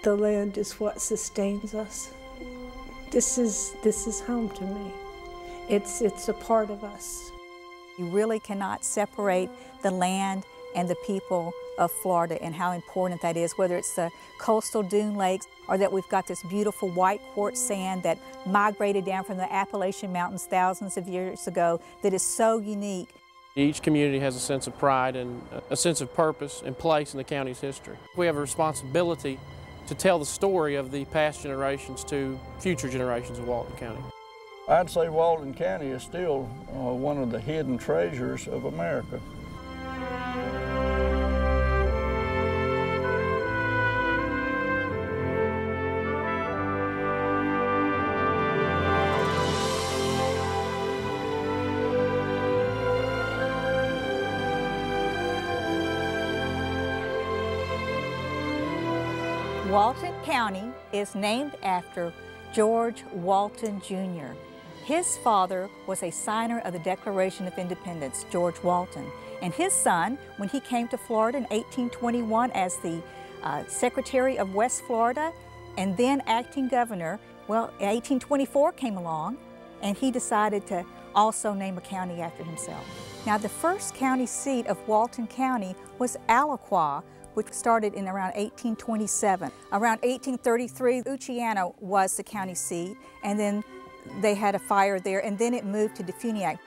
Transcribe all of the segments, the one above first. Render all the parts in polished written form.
The land is what sustains us. This is home to me. It's a part of us. You really cannot separate the land and the people of Florida and how important that is, whether it's the coastal dune lakes or that we've got this beautiful white quartz sand that migrated down from the Appalachian Mountains thousands of years ago that is so unique. Each community has a sense of pride and a sense of purpose and place in the county's history. We have a responsibility to tell the story of the past generations to future generations of Walton County. I'd say Walton County is still one of the hidden treasures of America. Walton County is named after George Walton, Jr. His father was a signer of the Declaration of Independence, George Walton. And his son, when he came to Florida in 1821 as the Secretary of West Florida and then acting governor, well, 1824 came along and he decided to also name a county after himself. Now, the first county seat of Walton County was Alaqua, which started in around 1827. Around 1833, Uchiana was the county seat, and then they had a fire there, and then it moved to Defuniak.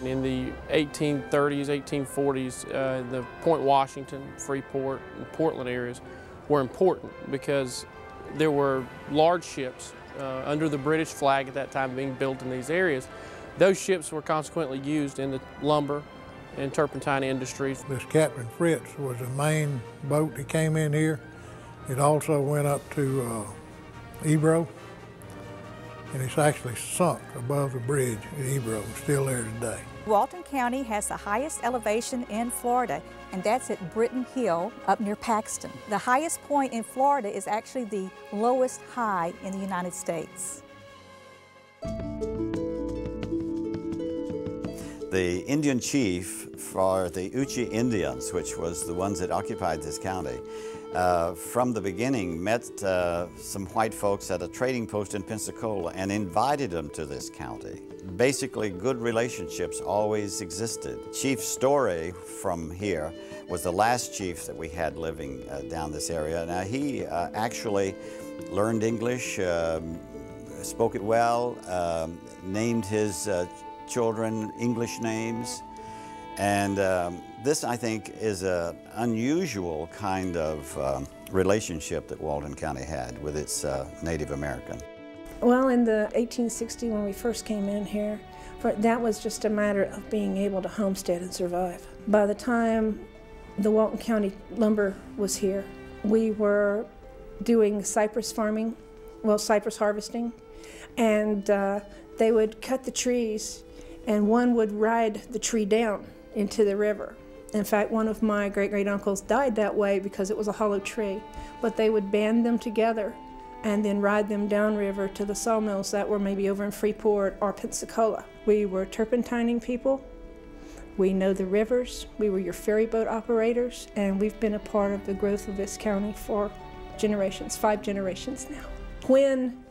In the 1830s, 1840s, the Point Washington, Freeport, and Portland areas were important because there were large ships under the British flag at that time being built in these areas. Those ships were consequently used in the lumber and turpentine industries. This Captain Fritz was the main boat that came in here. It also went up to Ebro, and it's actually sunk above the bridge at Ebro, still there today. Walton County has the highest elevation in Florida, and that's at Britton Hill up near Paxton. The highest point in Florida is actually the lowest high in the United States. The Indian chief for the Uchi Indians, which was the ones that occupied this county, from the beginning met some white folks at a trading post in Pensacola and invited them to this county. Basically, good relationships always existed. Chief Story from here was the last chief that we had living down this area. Now, he actually learned English, spoke it well, named his children English names, and this, I think, is an unusual kind of relationship that Walton County had with its Native American. Well, in the 1860, when we first came in here, that was just a matter of being able to homestead and survive. By the time the Walton County lumber was here, we were doing cypress farming, well, cypress harvesting, and they would cut the trees and one would ride the tree down into the river. In fact, one of my great-great-uncles died that way because it was a hollow tree. But they would band them together and then ride them downriver to the sawmills that were maybe over in Freeport or Pensacola. We were turpentining people. We know the rivers. We were your ferry boat operators, and we've been a part of the growth of this county for generations, 5 generations now. When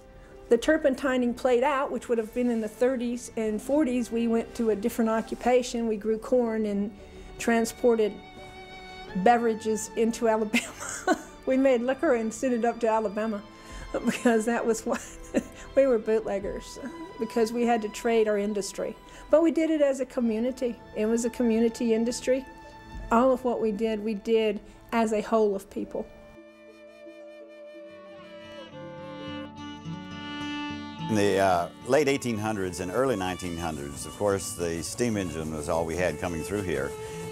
the turpentining played out, which would have been in the 30s and 40s, we went to a different occupation. We grew corn and transported beverages into Alabama. We made liquor and sent it up to Alabama because that was what we were bootleggers, because we had to trade our industry. But we did it as a community. It was a community industry. All of what we did as a whole of people. In the late 1800s and early 1900s, of course, the steam engine was all we had coming through here,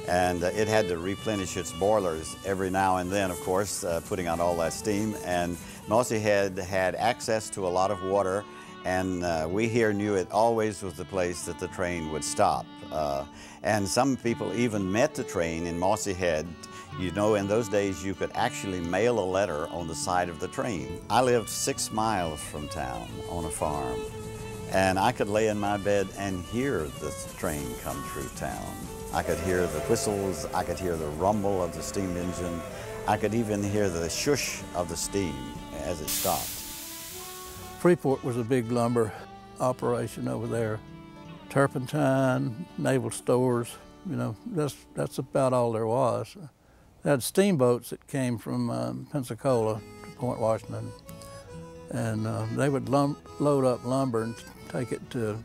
and it had to replenish its boilers every now and then, of course, putting out all that steam. And Mossy Head had access to a lot of water, and we here knew it always was the place that the train would stop. And some people even met the train in Mossy Head. You know, in those days, you could actually mail a letter on the side of the train. I lived 6 miles from town on a farm, and I could lay in my bed and hear the train come through town. I could hear the whistles, I could hear the rumble of the steam engine, I could even hear the shush of the steam as it stopped. Freeport was a big lumber operation over there. Turpentine, naval stores, you know, that's about all there was. They had steamboats that came from Pensacola to Point Washington, and they would load up lumber and take it to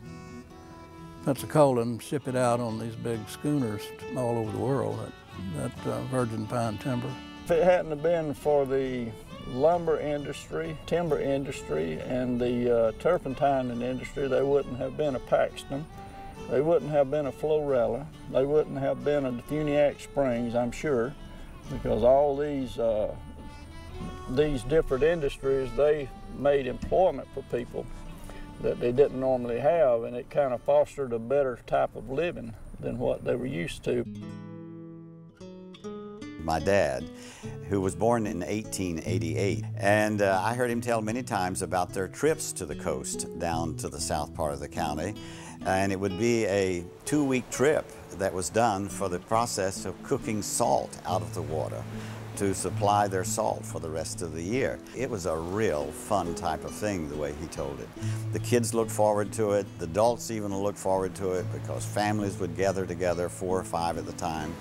Pensacola and ship it out on these big schooners all over the world, that virgin pine timber. If it hadn't have been for the lumber industry, timber industry, and the turpentine industry, there wouldn't have been a Paxton. They wouldn't have been a Florella. They wouldn't have been a Defuniak Springs, I'm sure, because all these different industries, they made employment for people that they didn't normally have, and it kind of fostered a better type of living than what they were used to. My dad, who was born in 1888, and I heard him tell many times about their trips to the coast down to the south part of the county, and it would be a 2-week trip that was done for the process of cooking salt out of the water to supply their salt for the rest of the year. It was a real fun type of thing, the way he told it. The kids looked forward to it, the adults even looked forward to it, because families would gather together, 4 or 5 at the time.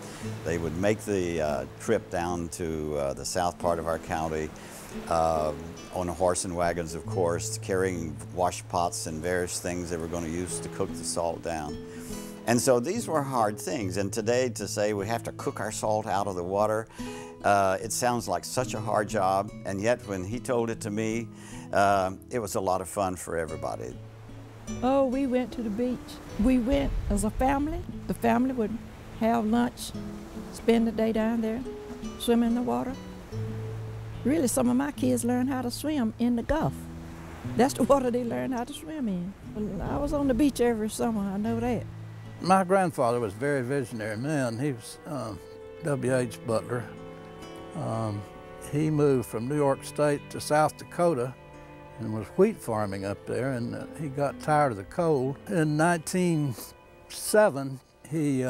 They would make the trip down to the south part of our county on horse and wagons, of course, carrying wash pots and various things they were going to use to cook the salt down. And so these were hard things, and today to say we have to cook our salt out of the water, it sounds like such a hard job, and yet when he told it to me, it was a lot of fun for everybody. Oh, we went to the beach. We went as a family. The family would have lunch, spend the day down there, swim in the water. Really, some of my kids learned how to swim in the Gulf. That's the water they learned how to swim in. I was on the beach every summer, I know that. My grandfather was a very visionary man. He was W.H. Butler. He moved from New York State to South Dakota and was wheat farming up there, and he got tired of the cold. In 1907, he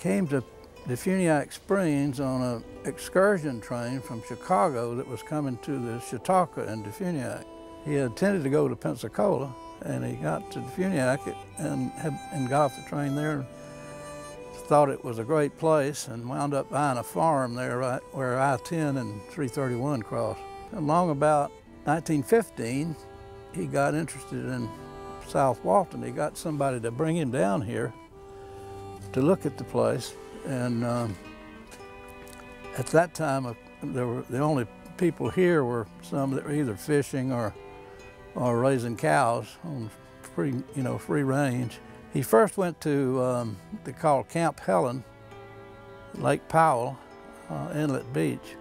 came to Defuniak Springs on an excursion train from Chicago that was coming to the Chautauqua and Defuniak. He intended to go to Pensacola, and he got to Defuniak and got off the train there and thought it was a great place, and wound up buying a farm there right where I-10 and 331 cross. Along about 1915, he got interested in South Walton. He got somebody to bring him down here to look at the place, and at that time, the only people here were some that were either fishing or raising cows on free range. He first went to, they call Camp Helen, Lake Powell, Inlet Beach,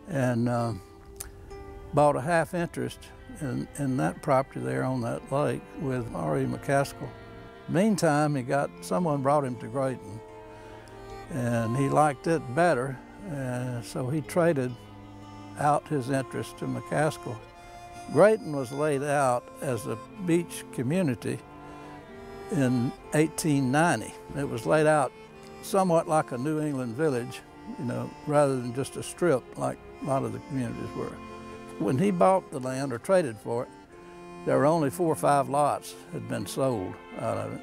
and bought a half interest in that property there on that lake with R.E. McCaskill. Meantime, someone brought him to Grayton, and he liked it better, so he traded out his interest to McCaskill. Grayton was laid out as a beach community in 1890. It was laid out somewhat like a New England village, rather than just a strip like a lot of the communities were. When he bought the land or traded for it, there were only 4 or 5 lots had been sold out of it.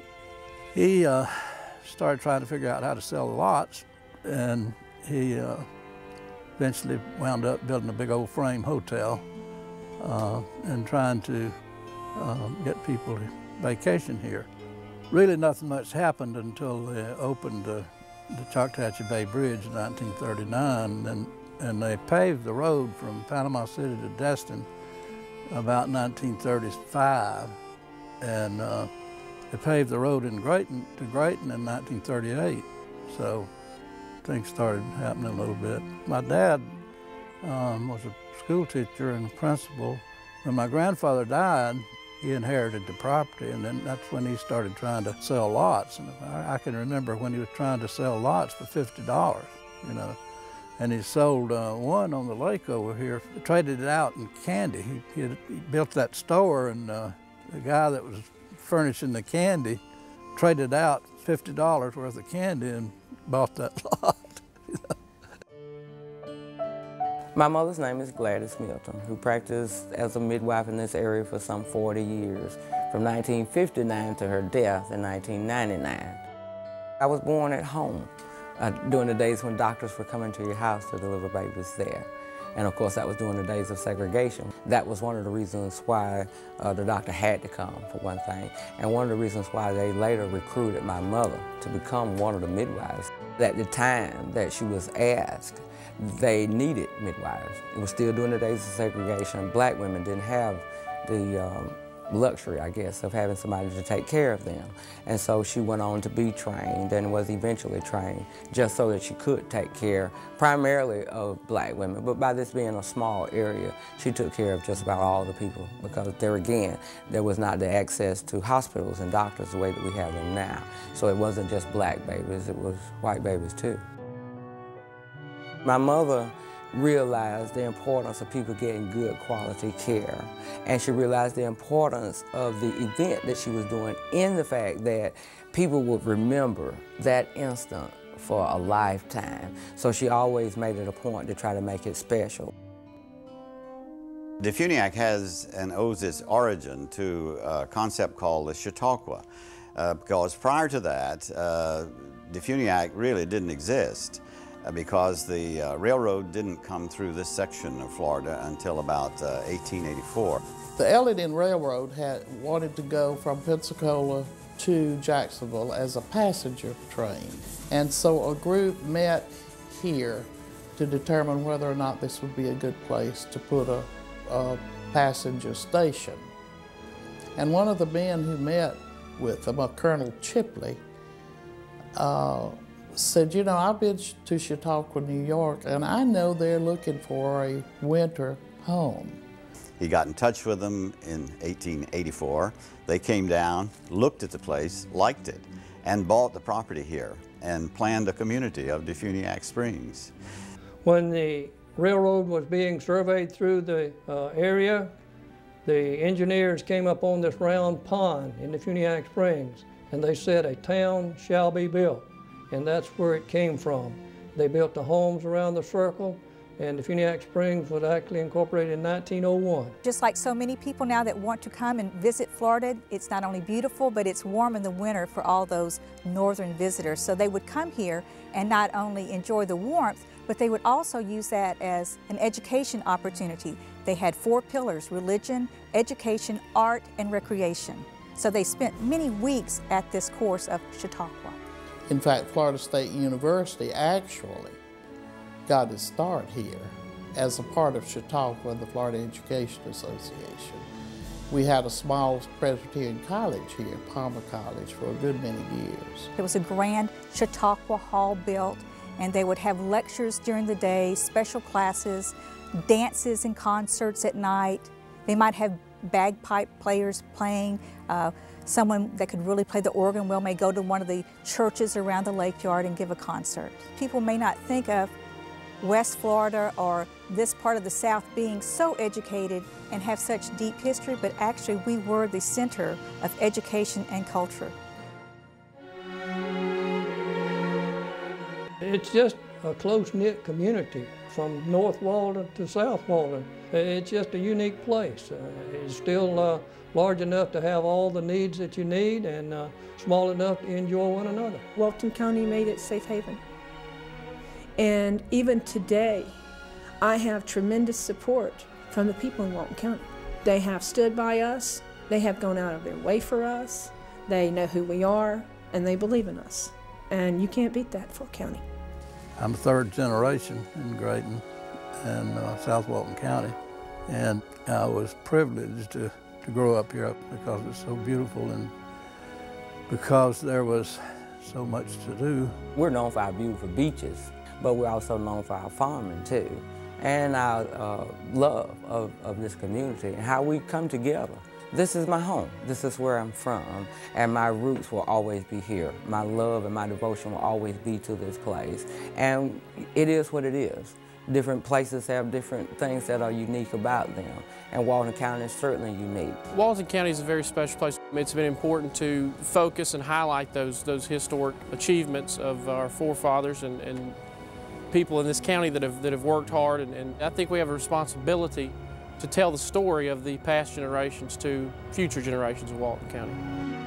He started trying to figure out how to sell the lots, and he eventually wound up building a big old frame hotel and trying to get people to vacation here. Really nothing much happened until they opened the Choctawhatchee Bay Bridge in 1939, and they paved the road from Panama City to Destin about 1935, and they paved the road in Grayton in 1938, so things started happening a little bit. My dad was a school teacher and principal. When my grandfather died, he inherited the property, and then that's when he started trying to sell lots. And I can remember when he was trying to sell lots for $50, and he sold one on the lake over here, traded it out in candy. He built that store, and the guy that was furnishing the candy traded out $50 worth of candy and bought that lot. My mother's name is Gladys Milton, who practiced as a midwife in this area for some 40 years, from 1959 to her death in 1999. I was born at home during the days when doctors were coming to your house to deliver babies there. And of course, that was during the days of segregation. That was one of the reasons why the doctor had to come, for one thing, and one of the reasons why they later recruited my mother to become one of the midwives. At the time that she was asked, they needed midwives. It was still during the days of segregation. Black women didn't have the luxury, I guess, of having somebody to take care of them. And so she went on to be trained and was eventually trained just so that she could take care primarily of black women. But by this being a small area, she took care of just about all the people, because there again, there was not the access to hospitals and doctors the way that we have them now. So it wasn't just black babies, it was white babies too. My mother realized the importance of people getting good quality care. And she realized the importance of the event that she was doing in the fact that people would remember that instant for a lifetime. So she always made it a point to try to make it special. DeFuniak has and owes its origin to a concept called the Chautauqua, because prior to that, DeFuniak really didn't exist. Because the railroad didn't come through this section of Florida until about 1884. The Ellington Railroad had wanted to go from Pensacola to Jacksonville as a passenger train. And so a group met here to determine whether or not this would be a good place to put a passenger station. And one of the men who met with them, Colonel Chipley, said, you know, I've been to Chautauqua, New York, and I know they're looking for a winter home. He got in touch with them in 1884. They came down, looked at the place, liked it, and bought the property here and planned a community of DeFuniak Springs. When the railroad was being surveyed through the area, the engineers came up on this round pond in DeFuniak Springs, and they said, a town shall be built. And that's where it came from. They built the homes around the circle, and DeFuniak Springs was actually incorporated in 1901. Just like so many people now that want to come and visit Florida, it's not only beautiful, but it's warm in the winter for all those northern visitors. So they would come here and not only enjoy the warmth, but they would also use that as an education opportunity. They had 4 pillars: religion, education, art, and recreation. So they spent many weeks at this course of Chautauqua. In fact, Florida State University actually got its start here as a part of Chautauqua and the Florida Education Association. We had a small Presbyterian college here, Palmer College, for a good many years. There was a grand Chautauqua Hall built, and they would have lectures during the day, special classes, dances and concerts at night. They might have bagpipe players playing. Someone that could really play the organ well may go to one of the churches around the lake yard and give a concert. People may not think of West Florida or this part of the South being so educated and have such deep history, but actually we were the center of education and culture. It's just a close-knit community from North Walton to South Walton. It's just a unique place. It's still large enough to have all the needs that you need, and small enough to enjoy one another. Walton County made it safe haven. And even today, I have tremendous support from the people in Walton County. They have stood by us, they have gone out of their way for us, they know who we are, and they believe in us. And you can't beat that for a county. I'm 3rd generation in Grayton and South Walton County, and I was privileged to grow up here because it's so beautiful and because there was so much to do. We're known for our beautiful beaches, but we're also known for our farming too, and our love of this community and how we come together. This is my home. This is where I'm from, and my roots will always be here. My love and my devotion will always be to this place, and it is what it is. Different places have different things that are unique about them, and Walton County is certainly unique. Walton County is a very special place. It's been important to focus and highlight those historic achievements of our forefathers and people in this county that have worked hard, and I think we have a responsibility to tell the story of the past generations to future generations of Walton County.